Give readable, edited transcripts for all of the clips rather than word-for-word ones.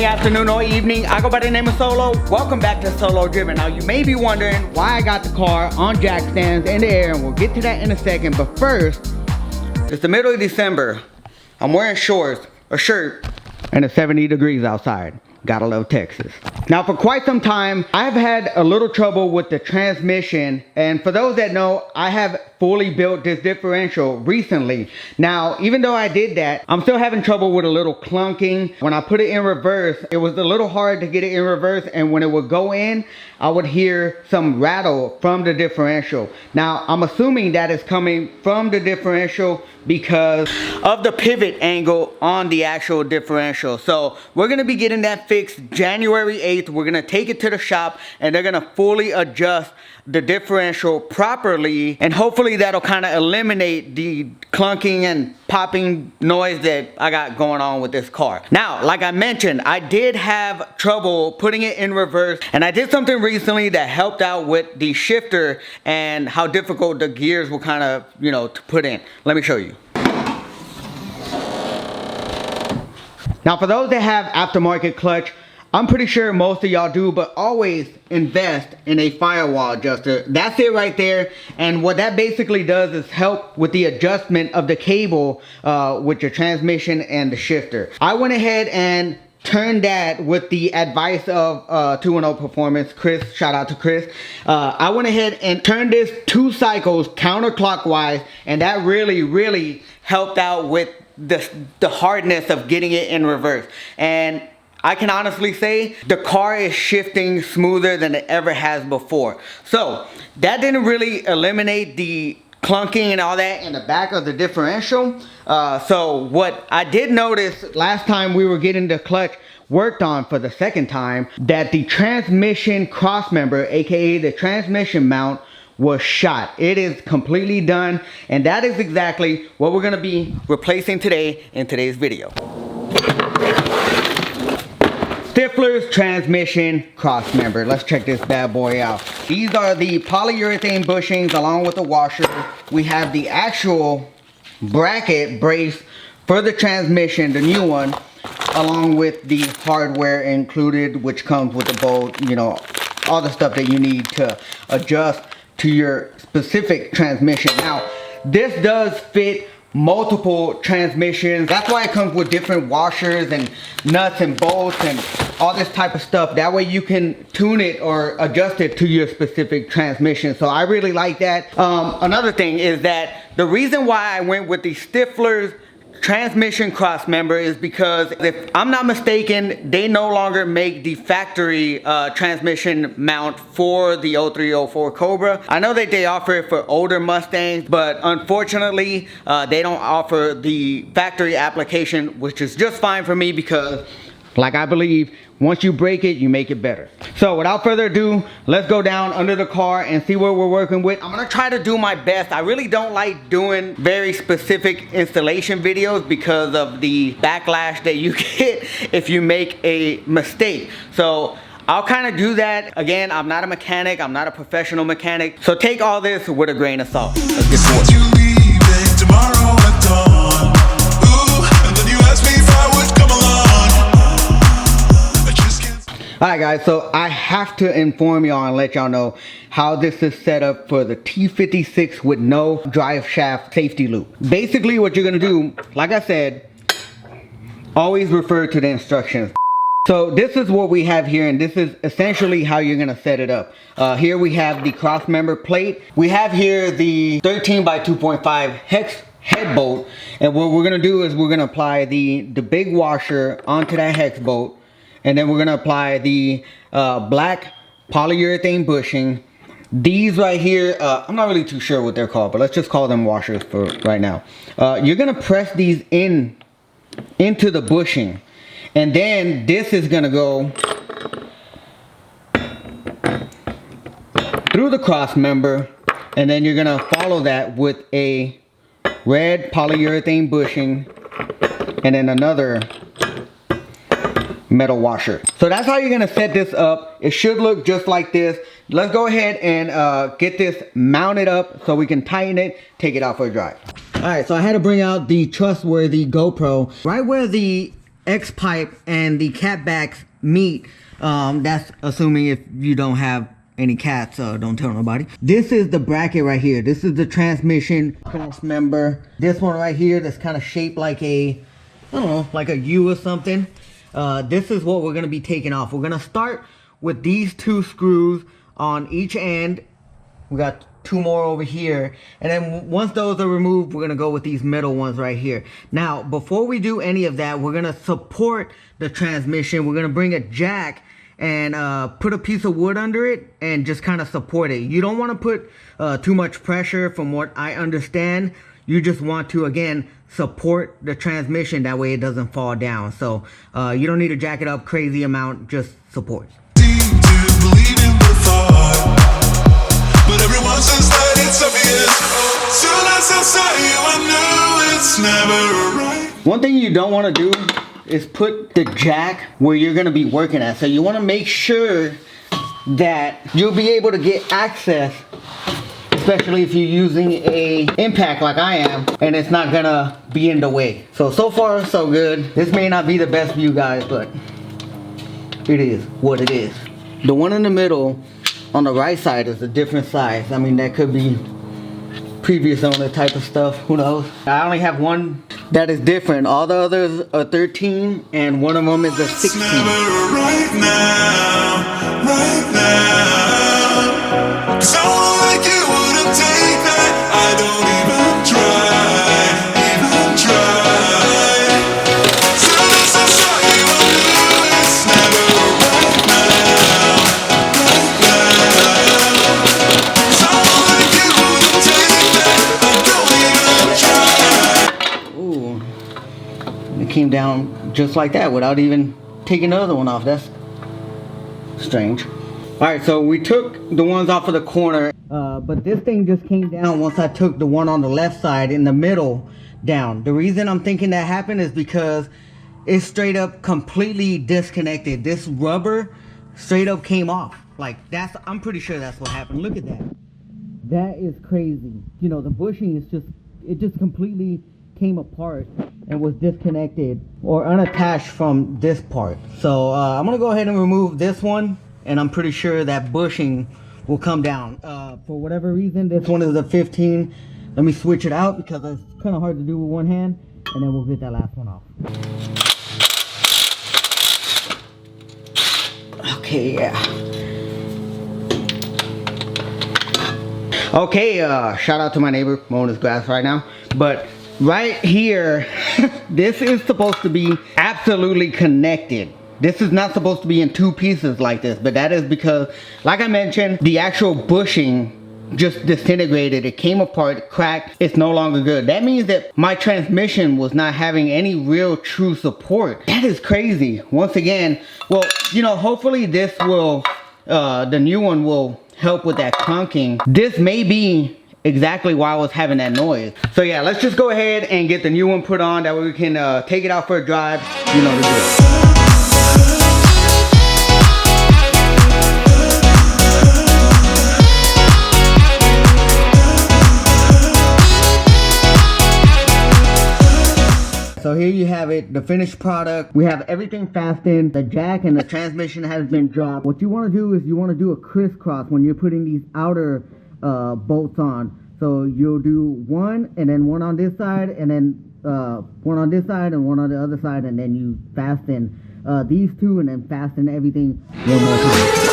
afternoon, or evening. I go by the name of Solo. Welcome back to Solo Driven. Now you may be wondering why I got the car on jack stands in the air, and we'll get to that in a second. But first, it's the middle of December. I'm wearing shorts, a shirt, and it's 70 degrees outside. Gotta love Texas. Now for quite some time, I've had a little trouble with the transmission, and for those that know, I have fully built this differential recently. Now, even though I did that, I'm still having trouble with a little clunking. When I put it in reverse, it was a little hard to get it in reverse, and when it would go in, I would hear some rattle from the differential. Now, I'm assuming that is coming from the differential because of the pivot angle on the actual differential. So we're gonna be getting that fixed January 8th. We're gonna take it to the shop and they're gonna fully adjust the differential properly, and hopefully that'll kind of eliminate the clunking and popping noise that I got going on with this car. Now, like I mentioned, I did have trouble putting it in reverse, and I did something recently that helped out with the shifter and how difficult the gears were kind of, to put in. Let me show you. Now, for those that have aftermarket clutch, I'm pretty sure most of y'all do, but always invest in a firewall adjuster. That's it right there. And what that basically does is help with the adjustment of the cable with your transmission and the shifter. I went ahead and turned that with the advice of 210 Performance, Chris, shout out to Chris. I went ahead and turned this 2 cycles counterclockwise, and that really helped out with the hardness of getting it in reverse. And I can honestly say the car is shifting smoother than it ever has before. So that didn't really eliminate the clunking and all that in the back of the differential. So what I did notice last time we were getting the clutch worked on for the second time, that the transmission crossmember, aka the transmission mount, was shot. It is completely done, and that is exactly what we're gonna be replacing today in today's video. Stifflers transmission crossmember. Let's check this bad boy out. These are the polyurethane bushings along with the washer. We have the actual bracket brace for the transmission, the new one, along with the hardware included, which comes with the bolt, all the stuff that you need to adjust to your specific transmission. Now, this does fit multiple transmissions. That's why it comes with different washers and nuts and bolts and all this type of stuff. That way you can tune it or adjust it to your specific transmission. So I really like that. Another thing is that the reason why I went with the Stifflers transmission crossmember is because, if I'm not mistaken, they no longer make the factory transmission mount for the 0304 Cobra. I know that they offer it for older Mustangs, but unfortunately they don't offer the factory application, which is just fine for me because, like I believe, once you break it, you make it better. So without further ado, let's go down under the car and see what we're working with. I'm gonna try to do my best. I really don't like doing very specific installation videos because of the backlash that you get if you make a mistake. So I'll kind of do that. Again, I'm not a mechanic. I'm not a professional mechanic. So take all this with a grain of salt. Let's get to it. Alright guys, so I have to inform y'all and let y'all know how this is set up for the T56 with no drive shaft safety loop. Basically what you're going to do, like I said, always refer to the instructions. So this is what we have here, and this is essentially how you're going to set it up. Here we have the crossmember plate. We have here the 13 by 2.5 hex head bolt, and what we're going to do is we're going to apply the big washer onto that hex bolt. And then we're going to apply the black polyurethane bushing. These right here, I'm not really too sure what they're called, but let's just call them washers for right now. You're going to press these into the bushing. And then this is going to go through the cross member. And then you're going to follow that with a red polyurethane bushing. And then another metal washer. So that's how you're gonna set this up. It should look just like this. Let's go ahead and get this mounted up so we can tighten it, take it out for a drive. All right, so I had to bring out the trustworthy GoPro. Right where the X pipe and the cat backs meet. That's assuming if you don't have any cats, don't tell nobody. This is the bracket right here. This is the transmission Crossmember. This one right here that's kind of shaped like a, I don't know, like a U or something. This is what we're gonna be taking off. We're gonna start with these 2 screws on each end. We got 2 more over here, and then once those are removed, we're gonna go with these middle ones right here. Now, before we do any of that, we're gonna support the transmission. We're gonna bring a jack and put a piece of wood under it and just kind of support it. You don't want to put too much pressure, from what I understand. You just want to, again, support the transmission, that way it doesn't fall down. So you don't need to jack it up crazy amount, just support. But every once inside it's obvious. Soon as I saw you, I knew it's never right. One thing you don't want to do is put the jack where you're going to be working at. So you want to make sure that you'll be able to get access, especially if you're using a impact like I am, and it's not going to be in the way. So far so good. This may not be the best for you guys, but it is what it is. The one in the middle on the right side is a different size. I mean, that could be previous owner type of stuff, who knows. I only have one that is different. All the others are 13 and one of them is a 16. Right now, right now. 'Cause I won't like you wouldn't take that. I don't even try, even try. Soon as I saw you, I knew it's never right now, right now. 'Cause I won't like you wouldn't take that. I don't even try. Ooh, it came down just like that without even taking the other one off. That's strange. Alright, so we took the ones off of the corner, but this thing just came down once I took the one on the left side in the middle down. The reason I'm thinking that happened is because it's straight up completely disconnected. This rubber straight up came off. Like, I'm pretty sure that's what happened. Look at that. That is crazy. You know, the bushing is it just completely came apart and was disconnected or unattached from this part. So I'm gonna go ahead and remove this one, and I'm pretty sure that bushing will come down. For whatever reason, this one is a 15. Let me switch it out because it's kind of hard to do with one hand, and then we'll get that last one off. Okay, yeah. Okay, shout out to my neighbor mowing his grass right now. But right here, this is supposed to be absolutely connected. This is not supposed to be in 2 pieces like this, but that is because, like I mentioned, the actual bushing just disintegrated. It came apart, cracked. It's no longer good. That means that my transmission was not having any real true support. That is crazy. Once again, well, you know, hopefully this will, the new one will help with that clunking. This may be exactly why I was having that noise. So yeah, let's just go ahead and get the new one put on. That way we can take it out for a drive. You know the drill. So here you have it, the finished product. We have everything fastened. The jack and the transmission has been dropped. What you want to do is you want to do a crisscross when you're putting these outer bolts on. So you'll do one and then one on this side, and then one on this side and one on the other side, and then you fasten these two and then fasten everything one more time.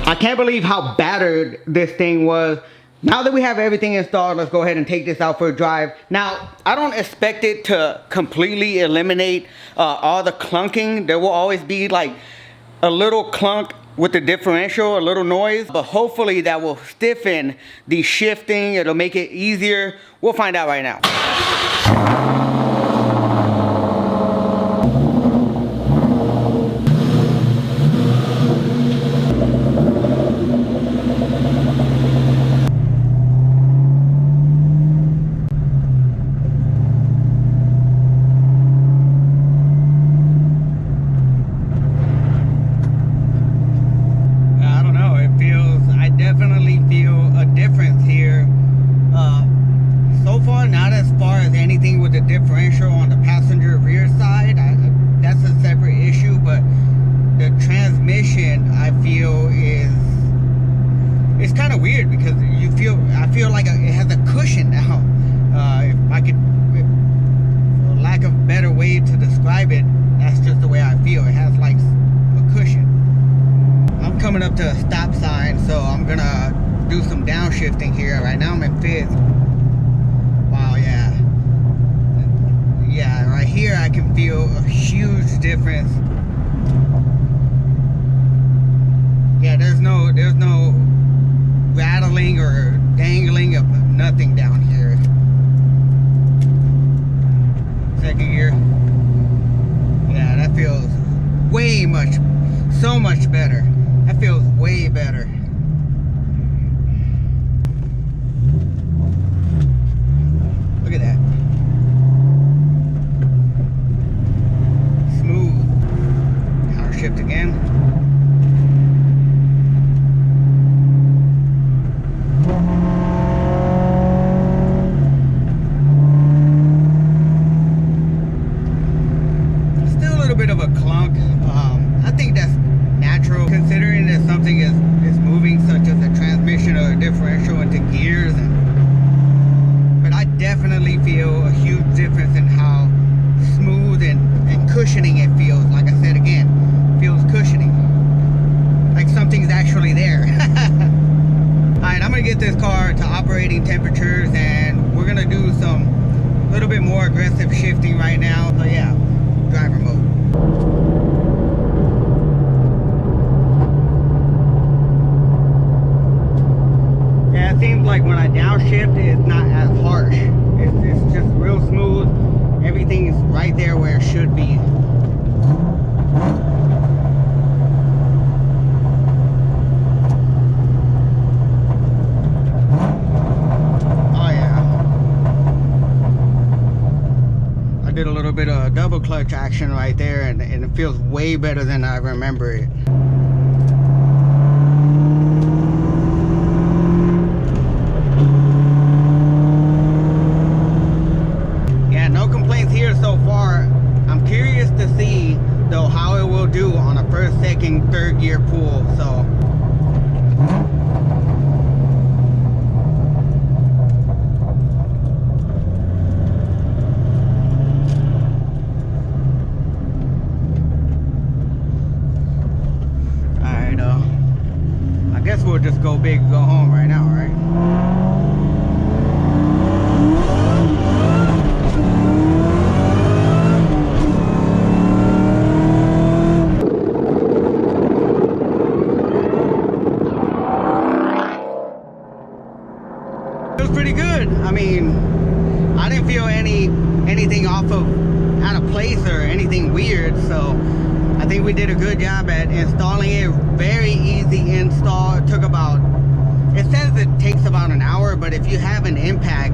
I can't believe how battered this thing was. Now that we have everything installed, let's go ahead and take this out for a drive. Now, I don't expect it to completely eliminate all the clunking. There will always be like a little clunk with the differential, a little noise, but hopefully that will stiffen the shifting. It'll make it easier. We'll find out right now. Definitely feel anything with the differential on the passenger rear side. That's a separate issue, but the transmission, I feel, it's kind of weird because I feel like it has a cushion now. If I could, for lack of a better way to describe it, that's just the way I feel. It has like a cushion. I'm coming up to a stop sign, so I'm gonna do some downshifting here. Right now I'm in 5th. Wow, yeah. Yeah, right here I can feel a huge difference. Yeah, there's no rattling or dangling of nothing down here. Second gear. Yeah, that feels so much better. That feels way better. Look at that. Smooth. Power shift again. Still a little bit of a clunk. I think that's natural considering that something is moving, such as a transmission or a differential into gears. But I definitely feel a huge difference in how smooth and cushioning it feels. Like I said again, feels cushioning, like something's actually there. Alright, I'm gonna get this car to operating temperatures, and we're gonna do some little bit more aggressive shifting right now. So yeah, driver mode. Yeah, it seems like when I downshift, it's not as harsh. It's just real smooth. Everything is right there where it should be. Did a little bit of double clutch action right there, and it feels way better than I remember it. Yeah, no complaints here so far. I'm curious to see though how it will do on a first, second, third gear pull. So I guess we'll just go big, go home right now, right? It was pretty good. I mean, I didn't feel anything off of out of place or anything weird, so I think we did a good job at installing it. Very easy install. It took about, it says it takes about an hour, but if you have an impact,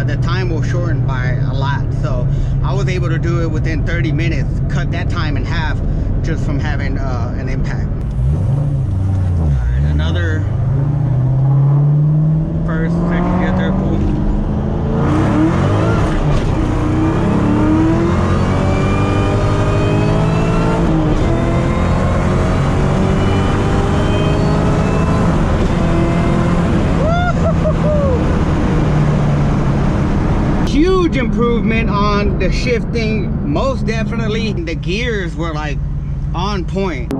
the time will shorten by a lot. So I was able to do it within 30 minutes, cut that time in half just from having an impact. All right, another first, second gear, third pull. Huge improvement on the shifting. Most definitely the gears were like on point.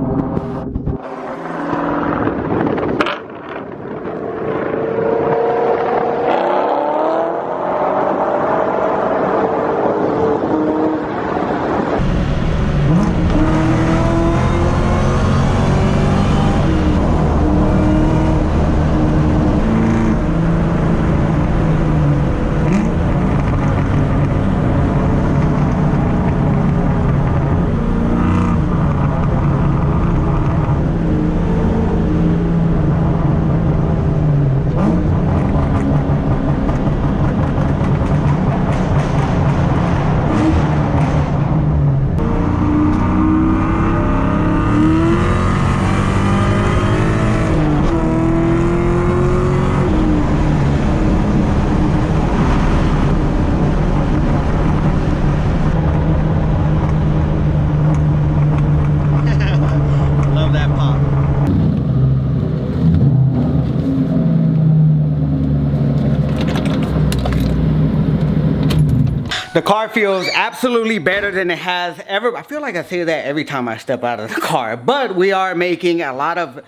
The car feels absolutely better than it has ever. I feel like I say that every time I step out of the car, but we are making a lot of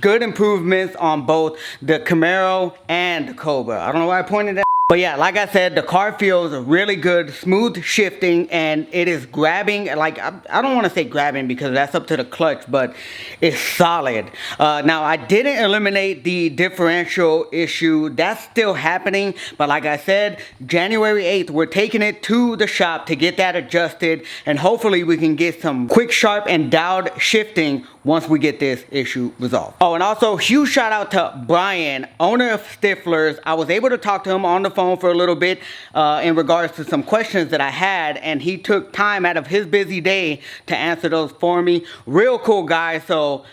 good improvements on both the Camaro and the Cobra. I don't know why I pointed at. But yeah, like I said, the car feels really good, smooth shifting, and it is grabbing, like, I don't want to say grabbing because that's up to the clutch, but it's solid. Now, I didn't eliminate the differential issue. That's still happening, but like I said, January 8th, we're taking it to the shop to get that adjusted, and hopefully we can get some quick, sharp, and dialed shifting once we get this issue resolved. Oh, and also, huge shout out to Brian, owner of Stifflers. I was able to talk to him on the phone for a little bit in regards to some questions that I had, and he took time out of his busy day to answer those for me. Real cool guy. So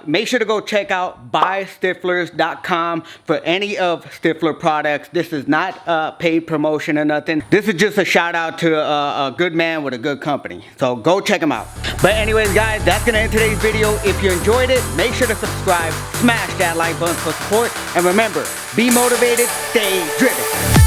make sure to go check out buystiflers.com for any of Stiffler products. This is not paid promotion or nothing. This is just a shout out to a good man with a good company. So go check him out. But anyways, guys, that's gonna end today's video. If you enjoyed it, make sure to subscribe, smash that like button for support, and remember, be motivated, stay driven.